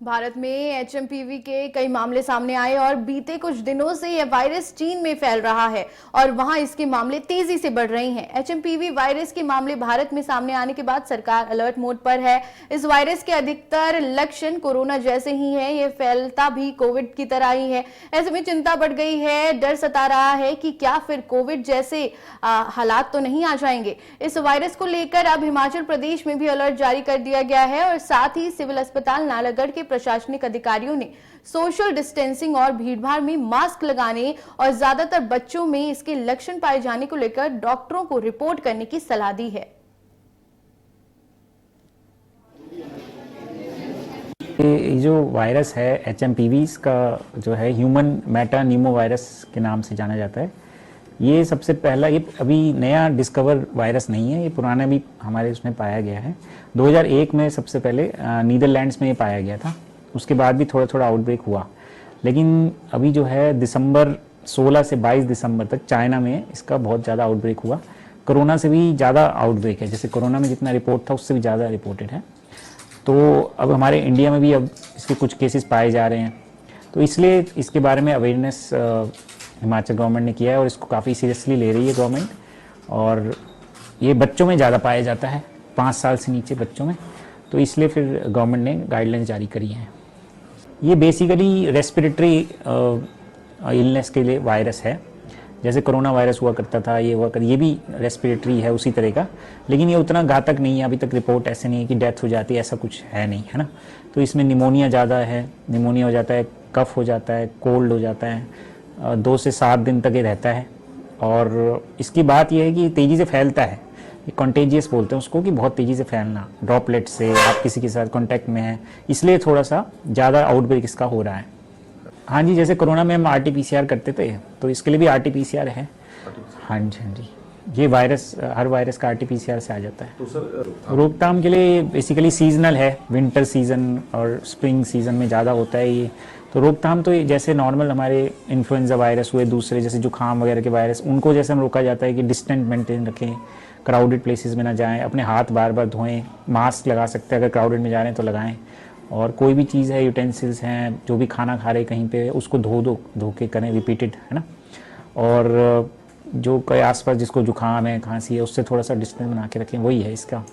भारत में एचएमपीवी के कई मामले सामने आए और बीते कुछ दिनों से यह वायरस चीन में फैल रहा है और वहां इसके मामले तेजी से बढ़ रहे हैं। एचएमपीवी वायरस के मामले भारत में सामने आने के बाद सरकार अलर्ट मोड पर है। इस वायरस के अधिकतर लक्षण कोरोना जैसे ही हैं, यह फैलता भी कोविड की तरह ही है। ऐसे में चिंता बढ़ गई है, डर सता रहा है कि क्या फिर कोविड जैसे हालात तो नहीं आ जाएंगे। इस वायरस को लेकर अब हिमाचल प्रदेश में भी अलर्ट जारी कर दिया गया है और साथ ही सिविल अस्पताल नालागढ़ के प्रशासनिक अधिकारियों ने सोशल डिस्टेंसिंग और भीड़भाड़ में मास्क लगाने और ज्यादातर बच्चों में इसके लक्षण पाए जाने को लेकर डॉक्टरों को रिपोर्ट करने की सलाह दी है। ये जो वायरस है एचएमपीवी का जो है ह्यूमन मेटानीमो वायरस के नाम से जाना जाता है। ये सबसे पहला, ये अभी नया डिस्कवर वायरस नहीं है, ये पुराना भी हमारे उसमें पाया गया है। 2001 में सबसे पहले नीदरलैंड्स में ये पाया गया था। उसके बाद भी थोड़ा थोड़ा आउटब्रेक हुआ, लेकिन अभी जो है दिसंबर 16 से 22 दिसंबर तक चाइना में इसका बहुत ज़्यादा आउटब्रेक हुआ। कोरोना से भी ज़्यादा आउटब्रेक है, जैसे कोरोना में जितना रिपोर्ट था उससे भी ज़्यादा रिपोर्टेड है। तो अब हमारे इंडिया में भी अब इसके कुछ केसेस पाए जा रहे हैं, तो इसलिए इसके बारे में अवेयरनेस हिमाचल गवर्नमेंट ने किया है और इसको काफ़ी सीरियसली ले रही है गवर्नमेंट। और ये बच्चों में ज़्यादा पाया जाता है, 5 साल से नीचे बच्चों में, तो इसलिए फिर गवर्नमेंट ने गाइडलाइंस जारी करी हैं। ये बेसिकली रेस्पिरेटरी इलनेस के लिए वायरस है, जैसे कोरोना वायरस हुआ करता था, ये भी रेस्पिरेटरी है उसी तरह का, लेकिन ये उतना घातक नहीं है। अभी तक रिपोर्ट ऐसे नहीं है कि डेथ हो जाती है, ऐसा कुछ है नहीं, है ना। तो इसमें निमोनिया ज़्यादा है, निमोनिया हो जाता है, कफ हो जाता है, कोल्ड हो जाता है, 2 से 7 दिन तक ये रहता है। और इसकी बात यह है कि तेज़ी से फैलता है, ये कॉन्टेजियस बोलते हैं उसको, कि बहुत तेज़ी से फैलना, ड्रॉपलेट से, आप किसी के साथ कांटेक्ट में हैं, इसलिए थोड़ा सा ज़्यादा आउटब्रेक इसका हो रहा है। हाँ जी, जैसे कोरोना में हम RT-PCR करते थे, तो इसके लिए भी RT-PCR है। हाँ जी, ये वायरस, हर वायरस का RT-PCR से आ जाता है। तो सर रोकथाम के लिए बेसिकली सीजनल है, विंटर सीजन और स्प्रिंग सीजन में ज़्यादा होता है ये। तो रोकथाम तो जैसे नॉर्मल हमारे इन्फ्लुएंजा वायरस हुए, दूसरे जैसे जुकाम वगैरह के वायरस, उनको जैसे हम रोका जाता है कि डिस्टेंस मेंटेन रखें, क्राउडेड प्लेसेस में ना जाएं, अपने हाथ बार बार धोएं, मास्क लगा सकते हैं अगर क्राउडेड में जा रहे हैं तो लगाएं, और कोई भी चीज़ है, यूटेंसिल्स हैं, जो भी खाना खा रहे कहीं पे, उसको धो के करें, रिपीटेड, है ना। और जो कोई आसपास जिसको जुकाम है, खांसी है, उससे थोड़ा सा डिस्टेंस बना के रखें, वही है इसका।